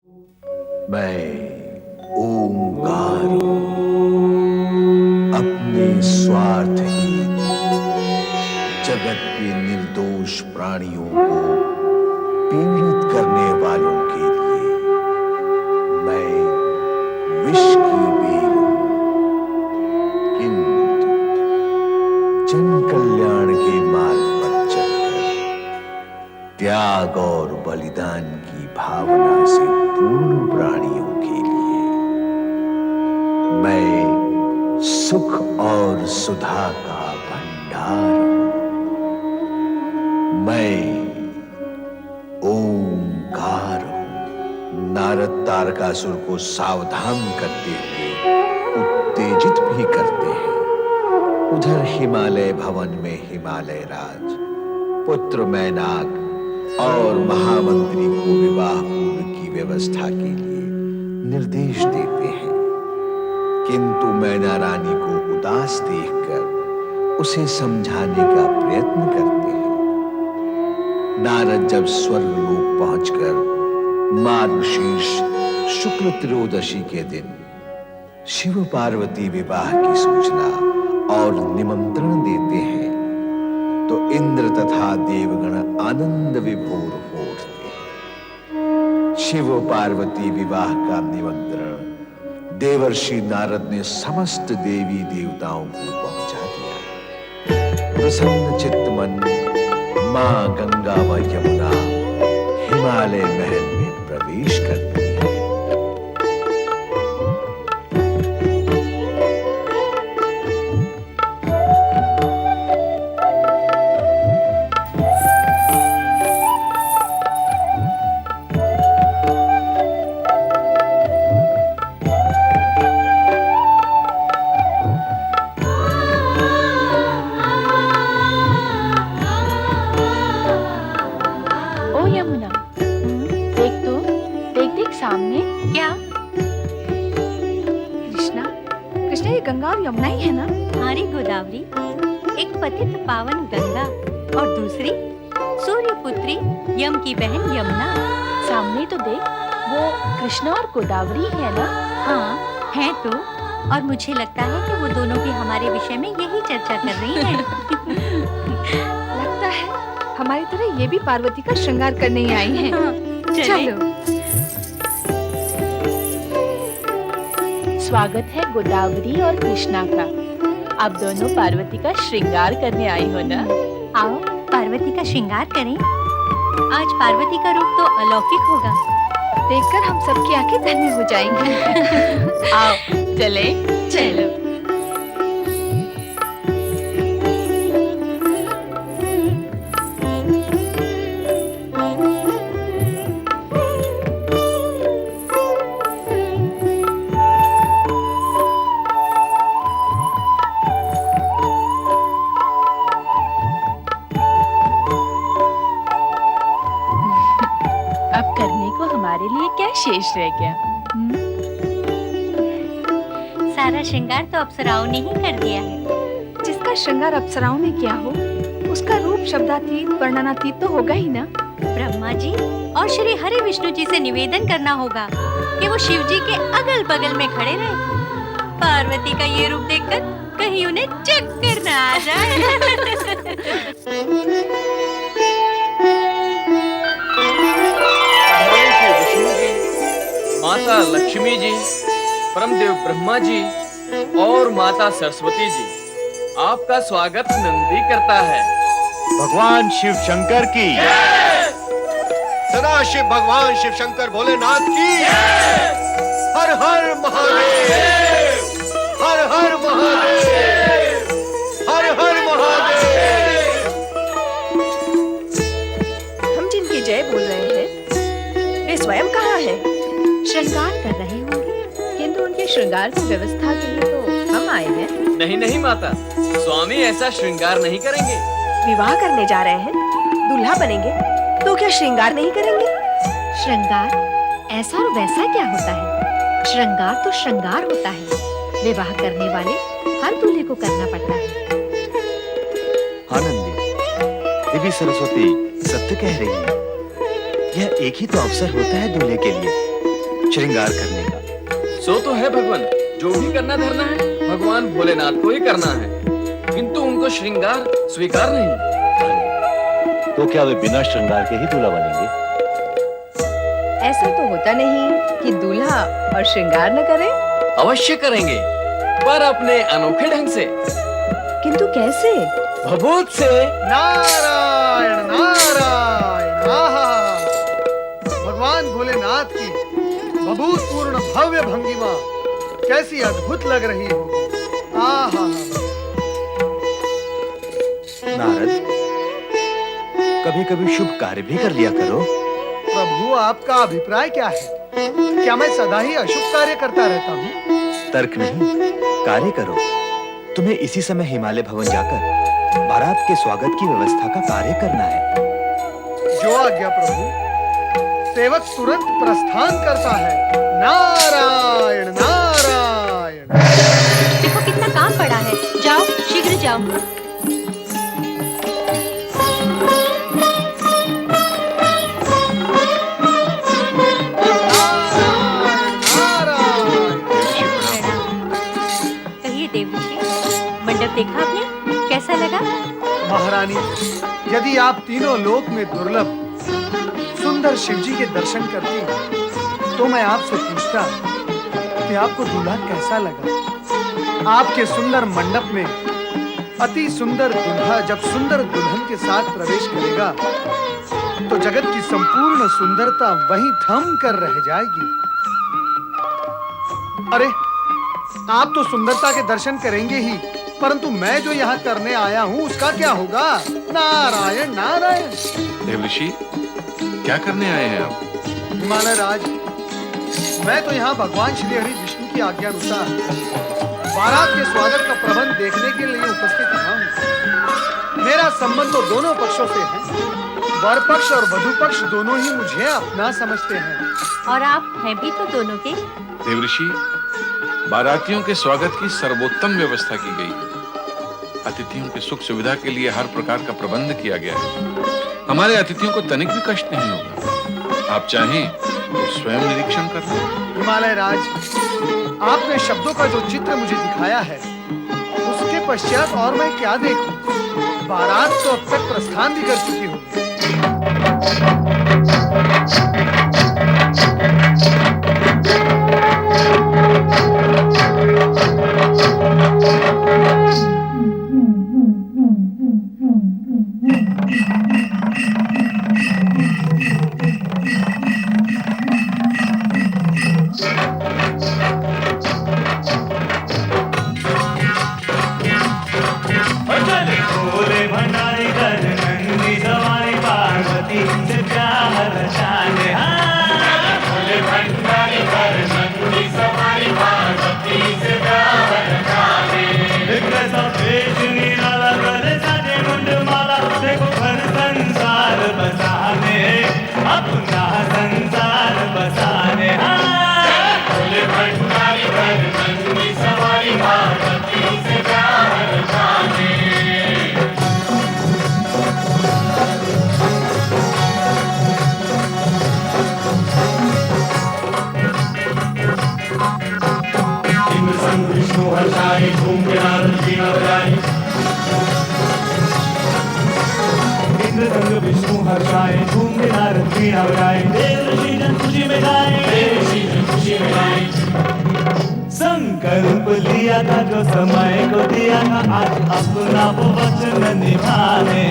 मैं ओंकार अपने स्वार्थ हेतु जगत के निर्दोष प्राणियों को पीड़ित करने वालों के लिए मैं विष की बेल हूं, किंतु जन कल्याण के मार्ग पर चलकर त्याग और बलिदान की भावना से पूर्ण प्राणियों के लिए मैं सुख और सुधा का भंडार हूं। मैं ओंकार हूं। नारद तारकासुर को सावधान करते हुए उत्तेजित भी करते हैं। उधर हिमालय भवन में हिमालय राज पुत्र मैनाक और महामंत्री को विवाह पूर्व की व्यवस्था के लिए निर्देश देते हैं, किंतु मैना रानी को उदास देखकर उसे समझाने का प्रयत्न करते हैं। नारद जब स्वर्गलोक पहुंचकर मार्गशीर्ष शुक्ल त्रयोदशी के दिन शिव पार्वती विवाह की सूचना और निमंत्रण देते हैं, तो इंद्र तथा देवगण आनंद विभोर हो उठते हैं। शिव पार्वती विवाह का निमंत्रण देवर्षि नारद ने समस्त देवी देवताओं को पहुंचा दिया। प्रसन्न चित्तमन मां गंगा व यमुना हिमालय महल में प्रवेश करती है। सामने क्या? कृष्णा ये गंगा और यमुना ही है ना? हमारी गोदावरी, एक पतित पावन गंगा और दूसरी सूर्य पुत्री यम की बहन यमुना। सामने तो देख, वो कृष्णा और गोदावरी है ना? हाँ है तो, और मुझे लगता है कि वो दोनों भी हमारे विषय में यही चर्चा कर रही हैं। लगता है हमारी तरह ये भी पार्वती का श्रृंगार करने ही आई हैं। हाँ, चलो। स्वागत है गोदावरी और कृष्णा का। आप दोनों पार्वती का श्रृंगार करने आई हो ना? आओ पार्वती का श्रृंगार करें। आज पार्वती का रूप तो अलौकिक होगा। देखकर हम सबकी आंखें धन्य हो जाएंगी। आओ चले। चलो। अब करने को हमारे लिए क्या शेष रह गया? सारा श्रृंगार तो अप्सराओं ने ही कर दिया है। जिसका श्रृंगार अप्सराओं ने किया हो, उसका रूप शब्दातीत वर्णनातीत तो होगा ही ना। ब्रह्मा जी और श्री हरि विष्णु जी से निवेदन करना होगा कि वो शिव जी के अगल बगल में खड़े रहे। पार्वती का ये रूप देखकर कहीं उन्हें चक्कर न आ जाए। माता लक्ष्मी जी, परमदेव ब्रह्मा जी और माता सरस्वती जी, आपका स्वागत नंदी करता है। भगवान शिव शंकर की, सदाशिव भगवान शिव शंकर भोलेनाथ की, हर हर महादेव, हर हर महादेव, हर हर महादेव। हम जिनकी जय बोल रहे हैं, वे स्वयं कहाँ हैं? श्रृंगार कर रहे होंगे। किंतु उनके श्रृंगार की व्यवस्था के लिए तो हम आए हैं। नहीं नहीं माता, स्वामी ऐसा श्रृंगार नहीं करेंगे। विवाह करने जा रहे हैं, दूल्हा बनेंगे, तो क्या श्रृंगार नहीं करेंगे? श्रृंगार ऐसा और वैसा क्या होता है? श्रृंगार तो श्रृंगार होता है। विवाह करने वाले हर दूल्हे को करना पड़ता है। आनंदी, देवी सरस्वती सत्य कह रही है। यह एक ही तो अवसर होता है दूल्हे के लिए, श्रृंगार करने का। सो तो है भगवान, जो भी करना धरना है भगवान भोलेनाथ को ही करना है, किंतु उनको श्रृंगार स्वीकार नहीं। तो क्या वे बिना श्रृंगार के ही दूल्हा बनेंगे? ऐसा तो होता नहीं कि दूल्हा और श्रृंगार न करे। अवश्य करेंगे, पर अपने अनोखे ढंग से। किंतु कैसे? भभूत से। नारायण नारायण। आहा, भगवान भोलेनाथ की भभूतपूर्ण भव्य भंगिमा कैसी अद्भुत लग रही हो। आहा, नारद, कभी कभी शुभ कार्य भी कर लिया करो। प्रभु आपका अभिप्राय क्या है? क्या मैं सदा ही अशुभ कार्य करता रहता हूँ? तर्क नहीं, कार्य करो। तुम्हें इसी समय हिमालय भवन जाकर बारात के स्वागत की व्यवस्था का कार्य करना है। जो आज्ञा प्रभु। सेवक तुरंत प्रस्थान करता है। नारायण नारायण। देखो कितना काम पड़ा है, जाओ शीघ्र जाओ। कहिए देवऋषि, मंडप देखा आपने, कैसा लगा? महारानी, यदि आप तीनों लोक में दुर्लभ सुंदर शिवजी के दर्शन करती तो मैं आपसे पूछता कि आपको दूल्हा कैसा लगा। आपके सुंदर मंडप में अति सुंदर दूल्हा जब सुंदर दुल्हन के साथ प्रवेश करेगा तो जगत की संपूर्ण सुंदरता वहीं थम कर रह जाएगी। अरे, आप तो सुंदरता के दर्शन करेंगे ही, परंतु मैं जो यहाँ करने आया हूँ उसका क्या होगा? नारायण नारायण। देवऋषि, क्या करने आए हैं आप? हिमालय राज, मैं तो यहाँ भगवान श्री हरि विष्णु की आज्ञा अनुसार बारात के स्वागत का प्रबंध देखने के लिए उपस्थित हूँ। मेरा संबंध तो दोनों पक्षों से है। वर पक्ष और वधु पक्ष दोनों ही मुझे अपना समझते हैं। और आप हैं भी तो दोनों के। देवऋषि, बारातियों के स्वागत की सर्वोत्तम व्यवस्था की गई है। अतिथियों की सुख सुविधा के लिए हर प्रकार का प्रबंध किया गया है। हमारे अतिथियों को तनिक भी कष्ट नहीं होगा। आप चाहें तो स्वयं निरीक्षण कर लें। हिमालय राज, आपने शब्दों का जो चित्र मुझे दिखाया है उसके पश्चात और मैं क्या देखूं? बारात तो अब तक प्रस्थान भी कर चुकी होगी। विष्णु हर्षाए झूम के नारद वीणा बजाए, देवऋषि जन खुशी में गाए, देवऋषि जन खुशी में गाए। संकल्प लिया था जो समय को दिया था, आज अपना वो वचन निभाने।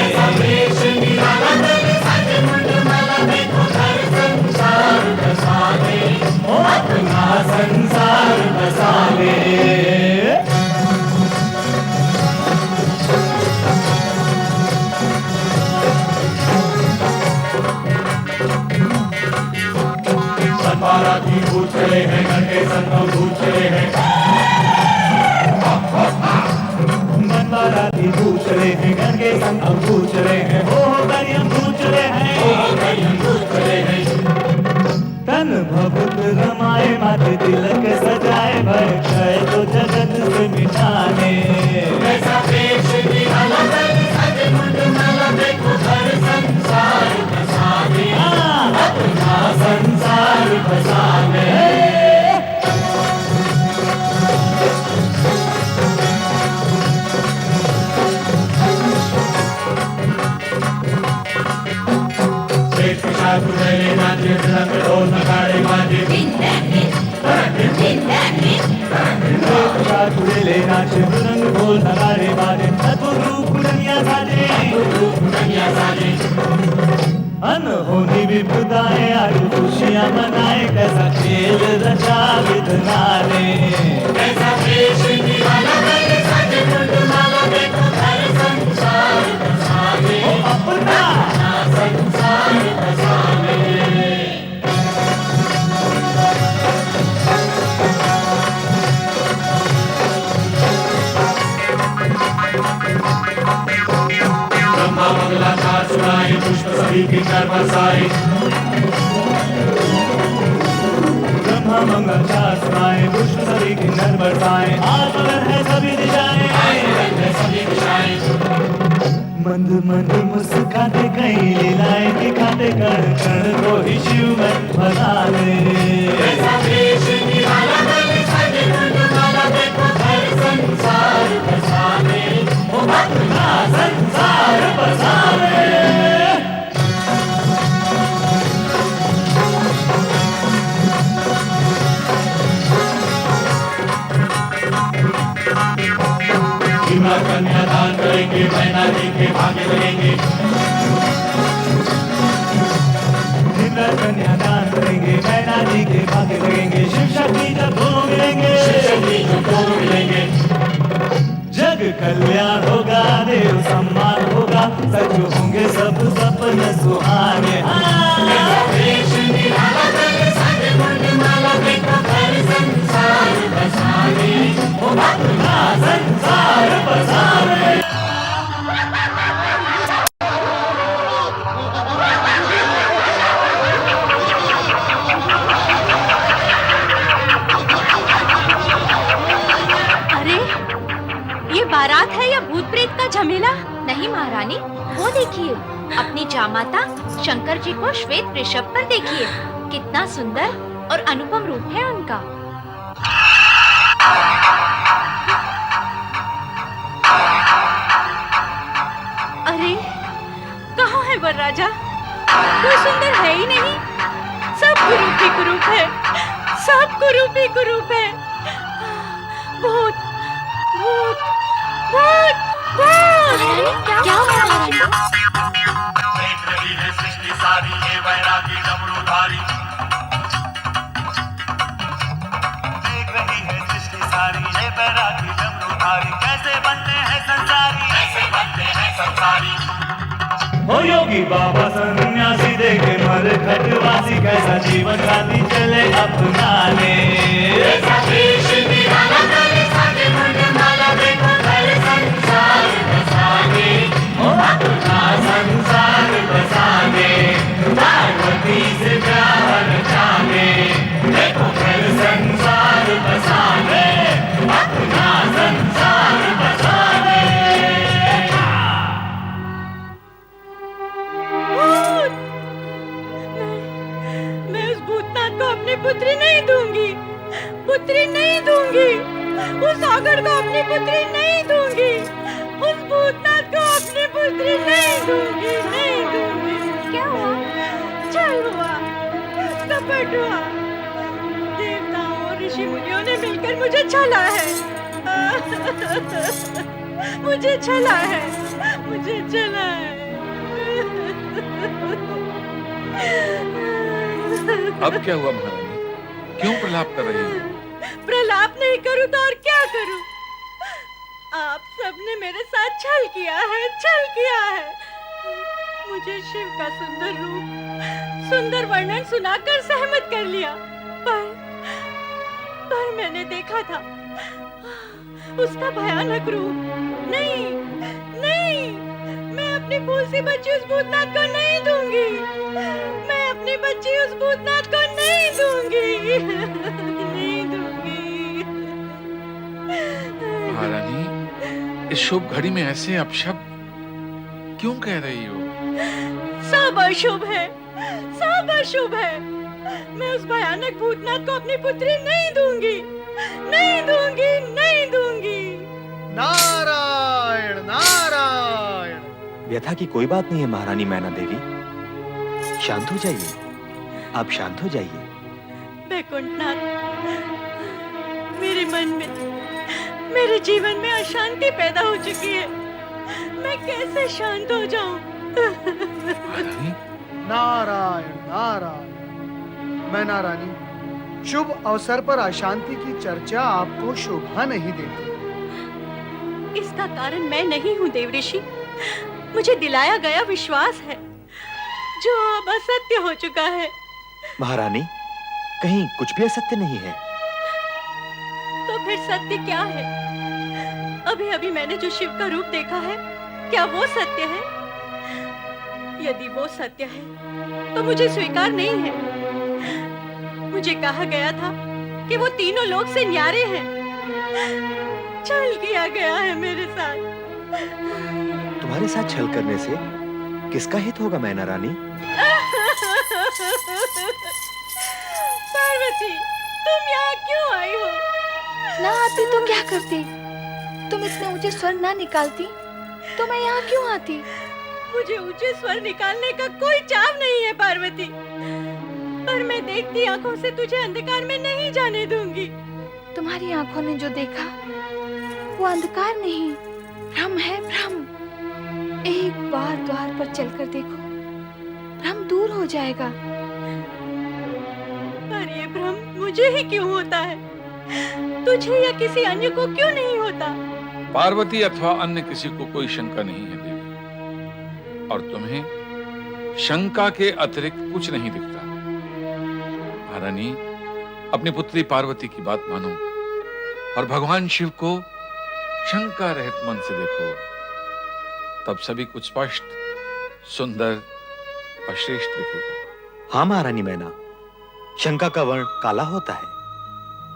ऐसा वेश निराला तेरे साजे मुंडमाला देखो घर संसार बसाने, ओ अपना संसार बसाने। बाराती भूत चले हैं, घर के संग भूत चले हैं। बाराती भूत चले हैं, घर के संग भूत चले हैं। हो करियम भूत चले हैं, हो करियम भूत चले हैं। तन भभूत रमाए, माथे तिलक सजाए, भय क्षय तो जगत से मिटाने। ऐसा वेश निराला तेरे साजे मुंडमाला देखो घर संसार बसाने, अपना संसार बसाने। चुड़ैले नाचे मृदंग ढोल नगाड़े बाजे चुड़ैले नाचे मृदंग ढोल नगाड़े बाजे अद्भुत रूप दुनिया साजे अनहोनी विपदाएं आज खुशियां मनाए कैसा खेल रचा विधना ने कैसा देश निराला मेरे साजे फूलमाला देखो घर संसार बसावे ओ अपना संसार बसावे ब्रह्मा मंगलाचार सुनाए पुष्प सभी के कर बरसाए ब्रह्मा मंगलाचार सुनाए पुष्प सभी के नर बरसाए आज मगन है सभी दिशाएं मंद मंद मुस्काते कई लीलाएं दिखाते कण कण को ही शिव मन बना ले ऐसा देश निराला मेरे साजे फूलमाला देखो घर संसार बसावे ओ अपना संसार बसावे कन्यादान करेंगे मैना जी के भाग्य लगेंगे कन्यादान करेंगे मैना जी के भाग्य लगेंगे शिव शक्ति जब दोनों मिलेंगे जग कल्याण होगा देव सम्मान होगा सच होंगे सब सपने सुहाने देश निराला मेरे साजे फूलमाला देखो घर संसार बसावे ओ अपना संसार बसावे अरे ये बारात है या भूत प्रेत का झमेला? नहीं महारानी, वो देखिए अपनी जामाता शंकर जी को श्वेत वृषभ पर देखिए, कितना सुंदर और अनुपम रूप है उनका। अरे कहाँ है वरराजा? कोई सुंदर है ही नहीं, सब कुरूप ही कुरूप है, सब कुरूप ही कुरूप है। भूत भूत भूत भूत। क्या हुआ महारानी? देख रही है सृष्टि सारी ये वैरागी डमरूधारी देख रही है सृष्टि सारी ये वैरागी डमरूधारी कैसे बनते हैं संसारी हो योगी बाबा सन्यासी देखे मर खटवासी कैसा जीवन साथी चले अपनाने ऐसा देश निराला मेरे साजे फूलमाला देखो घर संसार बसावे ओ अपना संसार बसावे पार्वती से प्यार रचावे देखो घर संसार बसावे अपना संसार बसावे मैं उस भूतनाथ को अपनी पुत्री नहीं दूंगी, पुत्री नहीं दूंगी, उस आगड़ को अपनी पुत्री नहीं दूंगी, उस भूतनाथ को अपनी पुत्री नहीं दूंगी, नहीं दूंगी। क्या हुआ? छल हुआ, कपट हुआ, देवताओं और ऋषि मुनियों ने मिलकर मुझे छला है, मुझे छला है, मुझे छला है। अब क्या हुआ महारानी? क्यों प्रलाप कर रही हो? प्रलाप नहीं करूं तो और क्या करूं? आप सबने मेरे साथ छल किया है, छल किया है। मुझे शिव का सुंदर रूप, सुंदर वर्णन सुनाकर सहमत कर लिया, पर मैंने देखा था उसका भयानक रूप। नहीं नहीं, मैं अपनी फूल सी बच्ची उस भूतनाथ को नहीं दूंगी, मैं अपनी बच्ची उस भूतनाथ को नहीं दूंगी, नहीं दूंगी। महारानी, इस शुभ घड़ी में ऐसे अपशब्द क्यों कह रही हो? सब अशुभ है, सब अशुभ है। मैं उस भयानक भूतनाथ को अपनी पुत्री नहीं दूंगी, नहीं दूंगी, नहीं दूंगी। नारायण नारायण। व्यथा की कोई बात नहीं है महारानी मैना देवी। शांत हो जाइए, आप शांत हो जाइए। वैकुंठनाथ, मेरे मन में, मेरे जीवन में अशांति पैदा हो चुकी है। मैं कैसे शांत हो जाऊं? महारानी, नारायण नारायण। मैना रानी, शुभ अवसर पर अशांति की चर्चा आपको शोभा नहीं देती। इसका कारण मैं नहीं हूँ देवऋषि। मुझे दिलाया गया विश्वास है जो अब असत्य हो चुका है। महारानी, कहीं कुछ भी असत्य नहीं है। तो फिर सत्य क्या है? अभी अभी मैंने जो शिव का रूप देखा है, क्या वो सत्य है? यदि वो सत्य है तो मुझे स्वीकार नहीं है। मुझे कहा गया था कि वो तीनों लोक से न्यारे हैं। छल किया गया है मेरे साथ। तुम्हारे साथ छल करने से किसका हित होगा मैना रानी? पार्वती, तुम यहाँ क्यों आई हो? ना आती तो क्या करती? तुम इतने ऊंचे स्वर ना निकालती तो मैं यहाँ क्यों आती? मुझे ऊंचे स्वर निकालने का कोई चाव नहीं है पार्वती, पर मैं देखती आंखों से तुझे अंधकार में नहीं जाने दूंगी। तुम्हारी आंखों ने जो देखा वो अंधकार नहीं, भ्रम है, भ्रम। एक बार द्वार पर चलकर देखो, भ्रम दूर हो जाएगा। पर ये भ्रम मुझे ही क्यों होता है? तुझे या किसी अन्य को क्यों नहीं होता? पार्वती अथवा अन्य किसी को कोई शंका नहीं है देवी, और तुम्हें शंका के अतिरिक्त कुछ नहीं दिखता। महारानी, अपनी पुत्री पार्वती की बात मानो और भगवान शिव को शंका रहित मन से देखो, तब सभी कुछ स्पष्ट, सुंदर और श्रेष्ठ दिखेगा। हाँ महारानी मैना, शंका का वर्ण काला होता है।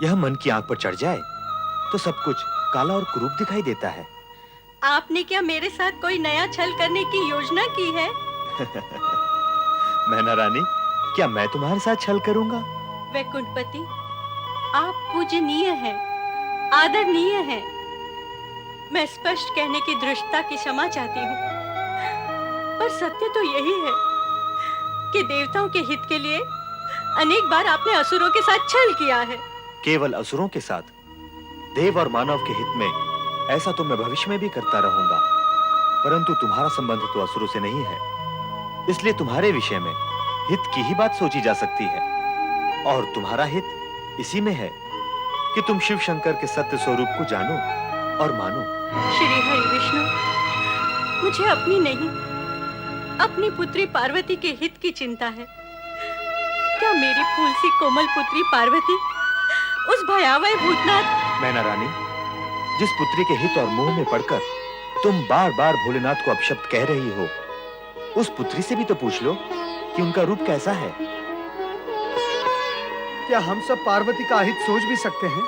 यह मन की आंख पर चढ़ जाए तो सब कुछ काला और कुरूप दिखाई देता है। आपने क्या मेरे साथ कोई नया छल करने की योजना की है? मैना रानी, क्या मैं तुम्हारे साथ छल करूंगा? वैकुंठपति, आप पूजनीय हैं, आदरणीय हैं। मैं स्पष्ट कहने की दृष्टता की क्षमा चाहती हूँ, पर सत्य तो यही है कि देवताओं के हित के लिए अनेक बार आपने असुरों के साथ छल किया है। केवल असुरों के साथ? देव और मानव के हित में ऐसा तो मैं भविष्य में भी करता रहूंगा, परंतु तुम्हारा संबंध तो असुरों से नहीं है, इसलिए तुम्हारे विषय में हित की ही बात सोची जा सकती है। और तुम्हारा हित इसी में है कि तुम शिव शंकर के सत्य स्वरूप को जानो और मानो। श्री हरि विष्णु, मुझे अपनी नहीं, अपनी पुत्री पार्वती के हित की चिंता है। क्या मेरी फूल सी कोमल पुत्री पार्वती उस भयावह भूतनाथ? मैना रानी, जिस पुत्री के हित और मोह में पड़कर तुम बार बार भोलेनाथ को अपशब्द कह रही हो, उस पुत्री से भी तो पूछ लो कि उनका रूप कैसा है। क्या हम सब पार्वती का हित सोच भी सकते हैं?